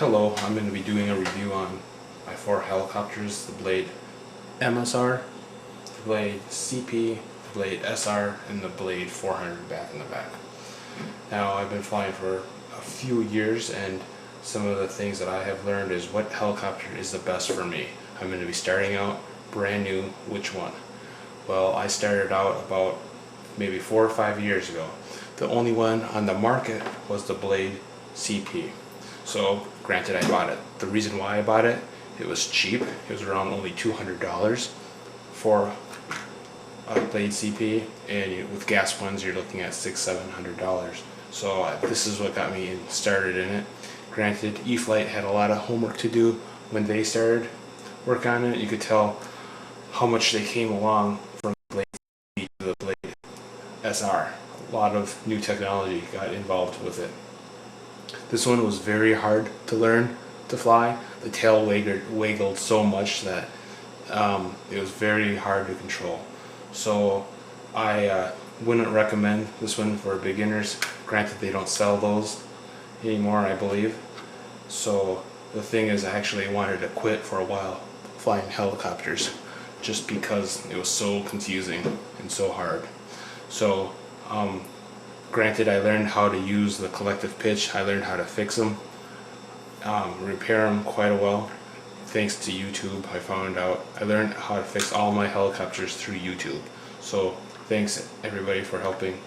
Hello, I'm going to be doing a review on my four helicopters, the Blade MSR, the Blade CP, the Blade SR, and the Blade 400 back in the back. Now, I've been flying for a few years, and some of the things that I have learned is what helicopter is the best for me. I'm going to be starting out brand new, which one? Well, I started out about maybe 4 or 5 years ago. The only one on the market was the Blade CP. So, granted, I bought it. The reason why I bought it, it was cheap. It was around only $200 for a Blade CP, and with gas ones, you're looking at $600–700. So this is what got me started in it. Granted, E-flite had a lot of homework to do when they started work on it. You could tell how much they came along from the Blade CP to the Blade SR. A lot of new technology got involved with it. This one was very hard to learn to fly. The tail wiggled so much that it was very hard to control. So I wouldn't recommend this one for beginners. Granted, they don't sell those anymore, I believe. So the thing is, I actually wanted to quit for a while flying helicopters just because it was so confusing and so hard. So granted, I learned how to use the collective pitch. I learned how to fix them, repair them quite well. Thanks to YouTube, I found out. I learned how to fix all my helicopters through YouTube. So thanks everybody for helping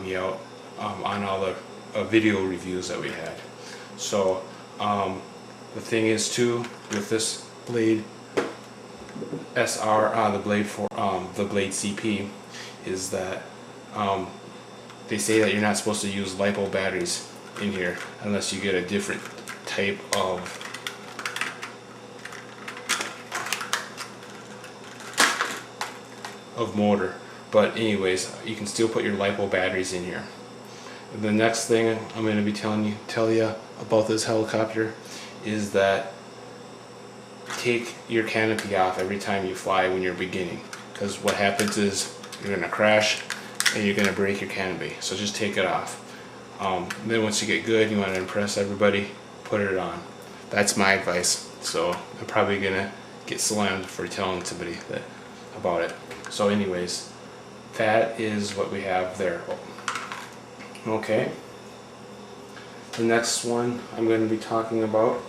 me out on all the video reviews that we had. So the thing is too, with this Blade SR, the Blade CP, is that they say that you're not supposed to use LiPo batteries in here unless you get a different type of motor. But anyways, you can still put your LiPo batteries in here. The next thing I'm going to be tell you about this helicopter is that take your canopy off every time you fly when you're beginning, because what happens is you're going to crash and you're going to break your canopy. So just take it off. Then once you get good, you want to impress everybody, put it on. That's my advice. So I'm probably going to get slammed for telling somebody about it. So anyways, that is what we have there. Okay. The next one I'm going to be talking about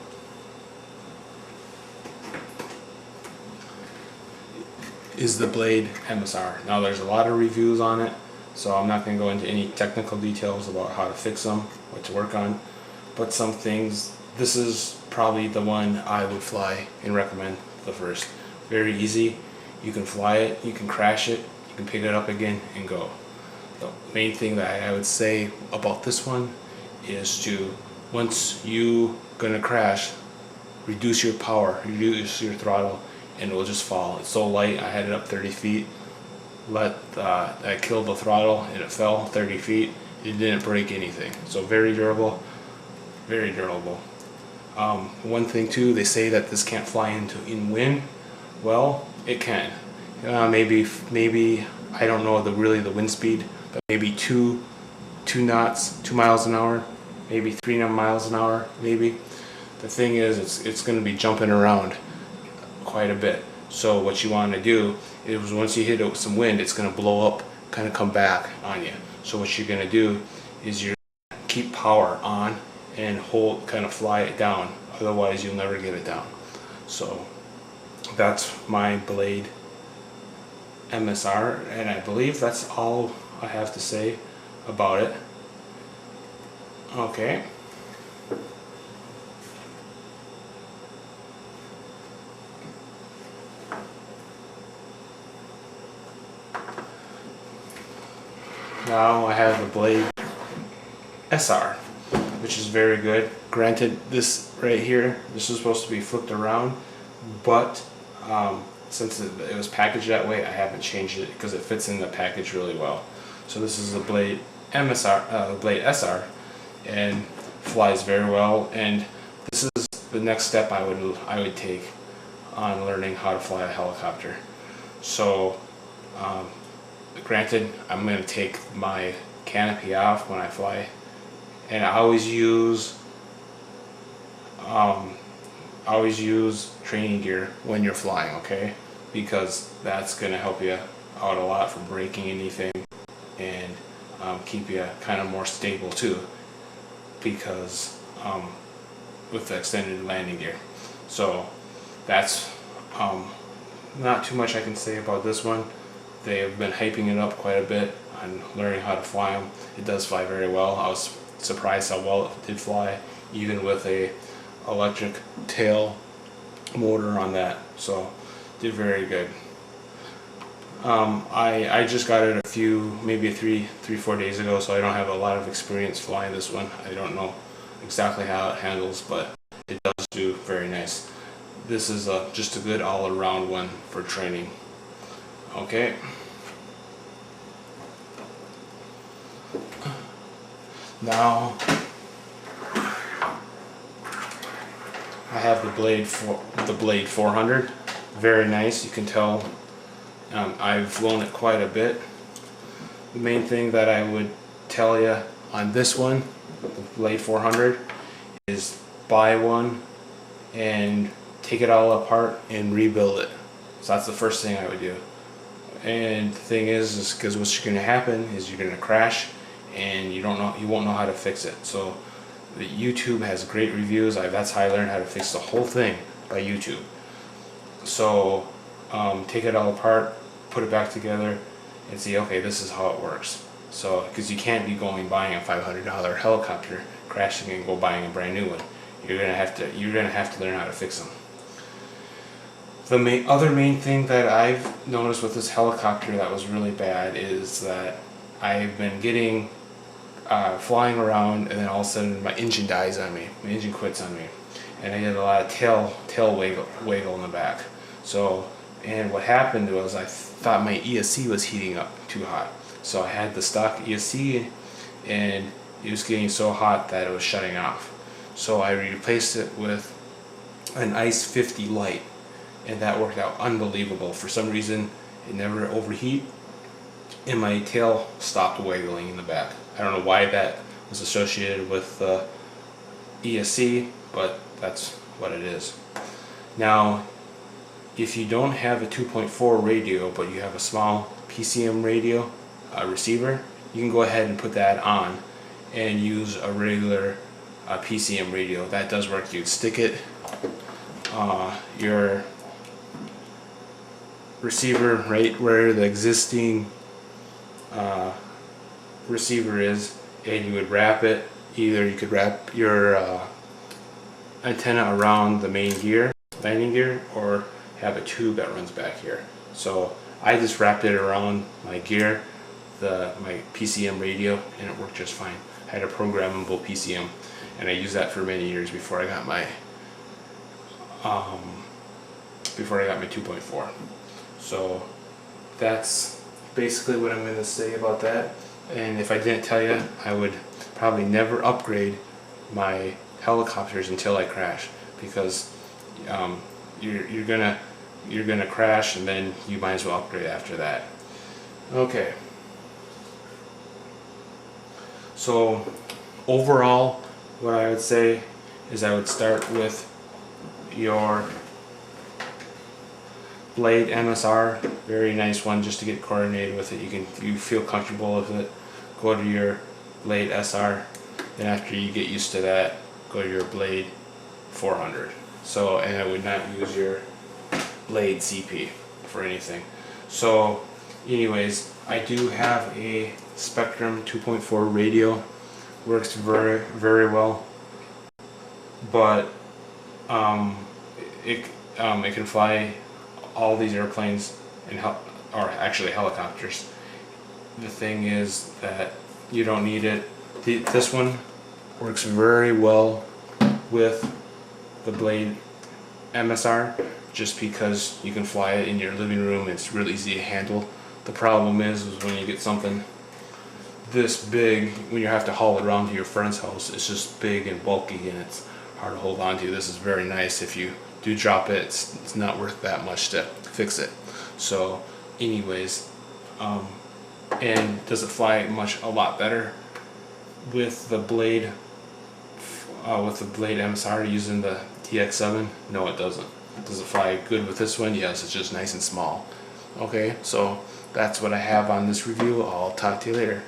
is the Blade MSR. Now there's a lot of reviews on it, so I'm not going to go into any technical details about how to fix them, what to work on, but some things, this is probably the one I would fly and recommend the first. Very easy. You can fly it, you can crash it, you can pick it up again and go. The main thing that I would say about this one is to, once you gonna crash, reduce your power, reduce your throttle, and it will just fall. It's so light, I had it up 30 feet. I killed the throttle and it fell 30 feet. It didn't break anything. So very durable, very durable. One thing too, they say that this can't fly in wind. Well, it can. Maybe I don't know really the wind speed, but maybe 2 knots, 2 miles an hour, maybe 3 miles an hour, maybe. The thing is, it's going to be jumping around quite a bit. So what you want to do is, once you hit it with some wind, it's going to blow up, kind of come back on you. So what you're going to do is you're going to keep power on and hold, kind of fly it down. Otherwise, you'll never get it down. So that's my Blade MSR, and I believe that's all I have to say about it. Okay. Now I have the Blade SR, which is very good. Granted, this right here, this is supposed to be flipped around, but since it was packaged that way, I haven't changed it because it fits in the package really well. So this is the Blade MSR, Blade SR, and flies very well. And this is the next step I would take on learning how to fly a helicopter. So granted, I'm going to take my canopy off when I fly, and I always use always use training gear when you're flying, okay? Because that's gonna help you out a lot from breaking anything, and keep you kind of more stable too, because with the extended landing gear. So that's not too much I can say about this one. They have been hyping it up quite a bit on learning how to fly them. It does fly very well. I was surprised how well it did fly, even with a electric tail motor on that. So did very good. I just got it maybe 4 days ago, so I don't have a lot of experience flying this one. I don't know exactly how it handles, but it does do very nice. This is just a good all-around one for training. Okay. Now I have the Blade 400. Very nice. You can tell I've flown it quite a bit. The main thing that I would tell you on this one, the Blade 400, is buy one and take it all apart and rebuild it. So that's the first thing I would do. And the thing is because what's going to happen is you're going to crash, and you won't know how to fix it. So the YouTube has great reviews. That's how I learned how to fix the whole thing, by YouTube. So take it all apart, put it back together, and see, okay, this is how it works. So because you can't be buying a $500 helicopter, crashing, and go buying a brand new one. You're gonna have to learn how to fix them. The other main thing that I've noticed with this helicopter that was really bad is that I've been getting flying around, and then all of a sudden my engine dies on me. My engine quits on me, and I get a lot of tail wiggle in the back. So, and what happened was I thought my ESC was heating up too hot. So I had the stock ESC, and it was getting so hot that it was shutting off. So I replaced it with an ICE 50 Lite, and that worked out unbelievable. For some reason, it never overheat, and my tail stopped wiggling in the back. I don't know why that was associated with ESC, but that's what it is. Now, if you don't have a 2.4 radio, but you have a small PCM radio receiver, you can go ahead and put that on and use a regular PCM radio. That does work. You stick it, your receiver right where the existing receiver is, and you would wrap it. Either you could wrap your antenna around the main gear, landing gear, or have a tube that runs back here. So I just wrapped it around my gear, my PCM radio, and it worked just fine. I had a programmable PCM, and I used that for many years before I got my 2.4. So that's basically what I'm going to say about that. And if I didn't tell you, I would probably never upgrade my helicopters until I crash, because you're gonna crash, and then you might as well upgrade after that. Okay. So overall, what I would say is I would start with your Blade MSR, very nice one just to get coordinated with it. You feel comfortable with it. Go to your Blade SR. Then after you get used to that, go to your Blade 400. So, and I would not use your Blade CP for anything. So, anyways, I do have a Spektrum 2.4 radio. Works very, very well. But it can fly all these airplanes or actually helicopters. The thing is that you don't need it. This one works very well with the Blade MSR, just because you can fly it in your living room. It's real easy to handle. The problem is when you get something this big, when you have to haul it around to your friend's house, it's just big and bulky, and it's hard to hold on to. This is very nice. If you do drop it, it's not worth that much to fix it. So anyways, and does it fly a lot better with the Blade with the Blade MSR using the TX7? No, it doesn't. Does it fly good with this one? Yes, it's just nice and small. Okay, so that's what I have on this review. I'll talk to you later.